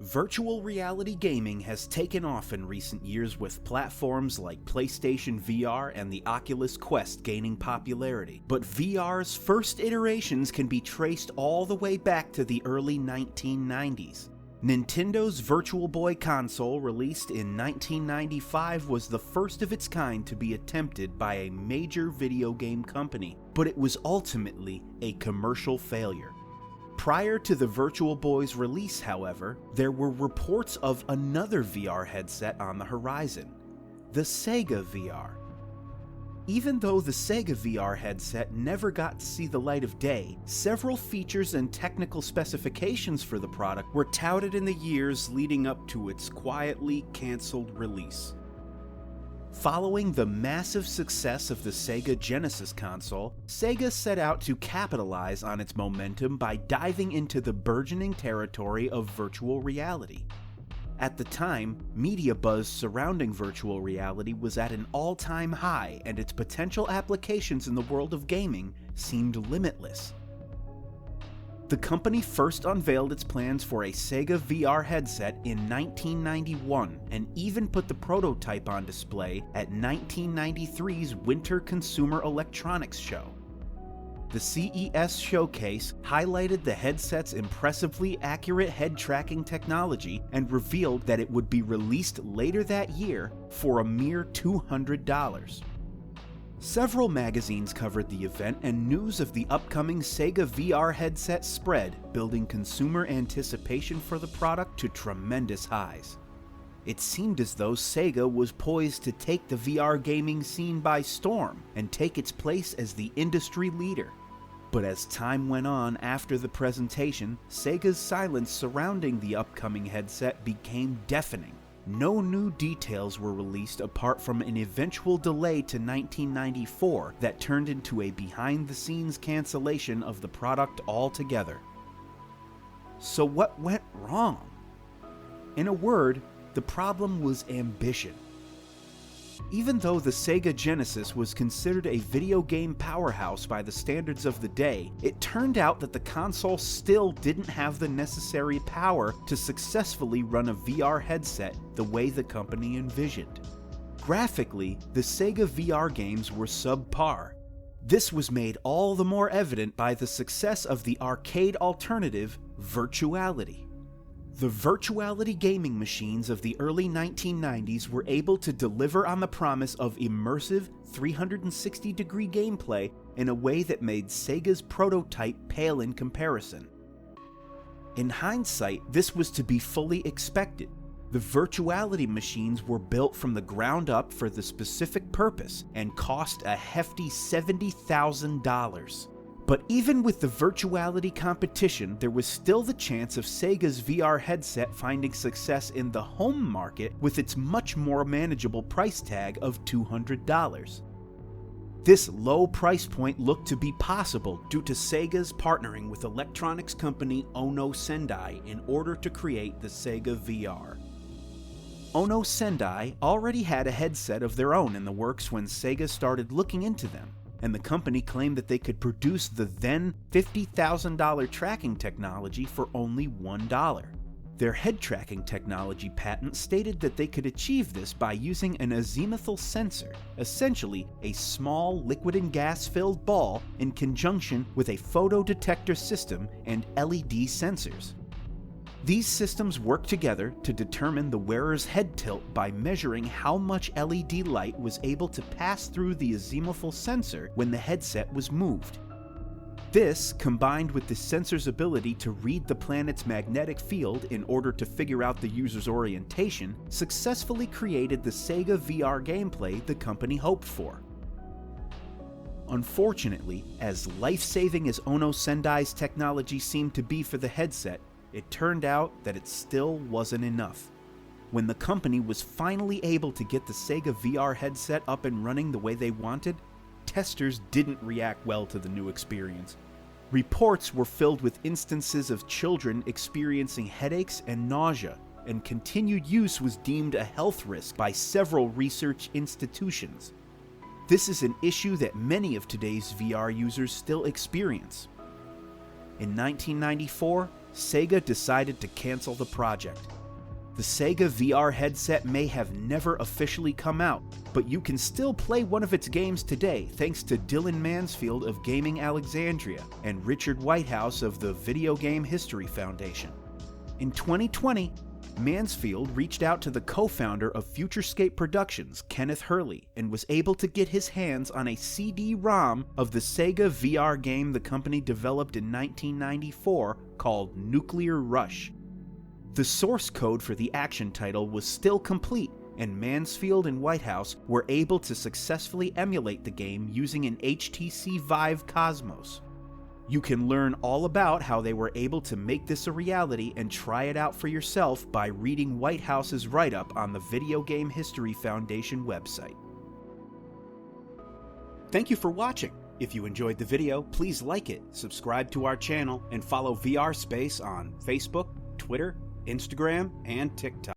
Virtual reality gaming has taken off in recent years with platforms like PlayStation VR and the Oculus Quest gaining popularity, but VR's first iterations can be traced all the way back to the early 1990s. Nintendo's Virtual Boy console, released in 1995, was the first of its kind to be attempted by a major video game company, but it was ultimately a commercial failure. Prior to the Virtual Boy's release, however, there were reports of another VR headset on the horizon, the Sega VR. Even though the Sega VR headset never got to see the light of day, several features and technical specifications for the product were touted in the years leading up to its quietly canceled release. Following the massive success of the Sega Genesis console, Sega set out to capitalize on its momentum by diving into the burgeoning territory of virtual reality. At the time, media buzz surrounding virtual reality was at an all-time high, and its potential applications in the world of gaming seemed limitless. The company first unveiled its plans for a Sega VR headset in 1991 and even put the prototype on display at 1993's Winter Consumer Electronics Show. The CES showcase highlighted the headset's impressively accurate head tracking technology and revealed that it would be released later that year for a mere $200. Several magazines covered the event, and news of the upcoming Sega VR headset spread, building consumer anticipation for the product to tremendous highs. It seemed as though Sega was poised to take the VR gaming scene by storm and take its place as the industry leader. But as time went on after the presentation, Sega's silence surrounding the upcoming headset became deafening. No new details were released apart from an eventual delay to 1994 that turned into a behind-the-scenes cancellation of the product altogether. So what went wrong? In a word, the problem was ambition. Even though the Sega Genesis was considered a video game powerhouse by the standards of the day, it turned out that the console still didn't have the necessary power to successfully run a VR headset the way the company envisioned. Graphically, the Sega VR games were subpar. This was made all the more evident by the success of the arcade alternative, Virtuality. The Virtuality gaming machines of the early 1990s were able to deliver on the promise of immersive 360-degree gameplay in a way that made Sega's prototype pale in comparison. In hindsight, this was to be fully expected. The Virtuality machines were built from the ground up for the specific purpose and cost a hefty $70,000. But even with the Virtuality competition, there was still the chance of Sega's VR headset finding success in the home market with its much more manageable price tag of $200. This low price point looked to be possible due to Sega's partnering with electronics company Ono Sendai in order to create the Sega VR. Ono Sendai already had a headset of their own in the works when Sega started looking into them, and the company claimed that they could produce the then $50,000 tracking technology for only $1. Their head tracking technology patent stated that they could achieve this by using an azimuthal sensor, essentially a small liquid and gas-filled ball in conjunction with a photodetector system and LED sensors. These systems work together to determine the wearer's head tilt by measuring how much LED light was able to pass through the azimuthal sensor when the headset was moved. This, combined with the sensor's ability to read the planet's magnetic field in order to figure out the user's orientation, successfully created the Sega VR gameplay the company hoped for. Unfortunately, as life-saving as Ono Sendai's technology seemed to be for the headset, it turned out that it still wasn't enough. When the company was finally able to get the Sega VR headset up and running the way they wanted, testers didn't react well to the new experience. Reports were filled with instances of children experiencing headaches and nausea, and continued use was deemed a health risk by several research institutions. This is an issue that many of today's VR users still experience. In 1994, Sega decided to cancel the project. The Sega VR headset may have never officially come out, but you can still play one of its games today thanks to Dylan Mansfield of Gaming Alexandria and Richard Whitehouse of the Video Game History Foundation. In 2020, Mansfield reached out to the co-founder of Futurescape Productions, Kenneth Hurley, and was able to get his hands on a CD-ROM of the Sega VR game the company developed in 1994 called Nuclear Rush. The source code for the action title was still complete, and Mansfield and Whitehouse were able to successfully emulate the game using an HTC Vive Cosmos. You can learn all about how they were able to make this a reality and try it out for yourself by reading Whitehouse's write-up on the Video Game History Foundation website. Thank you for watching. If you enjoyed the video, please like it, subscribe to our channel, and follow VR Space on Facebook, Twitter, Instagram, and TikTok.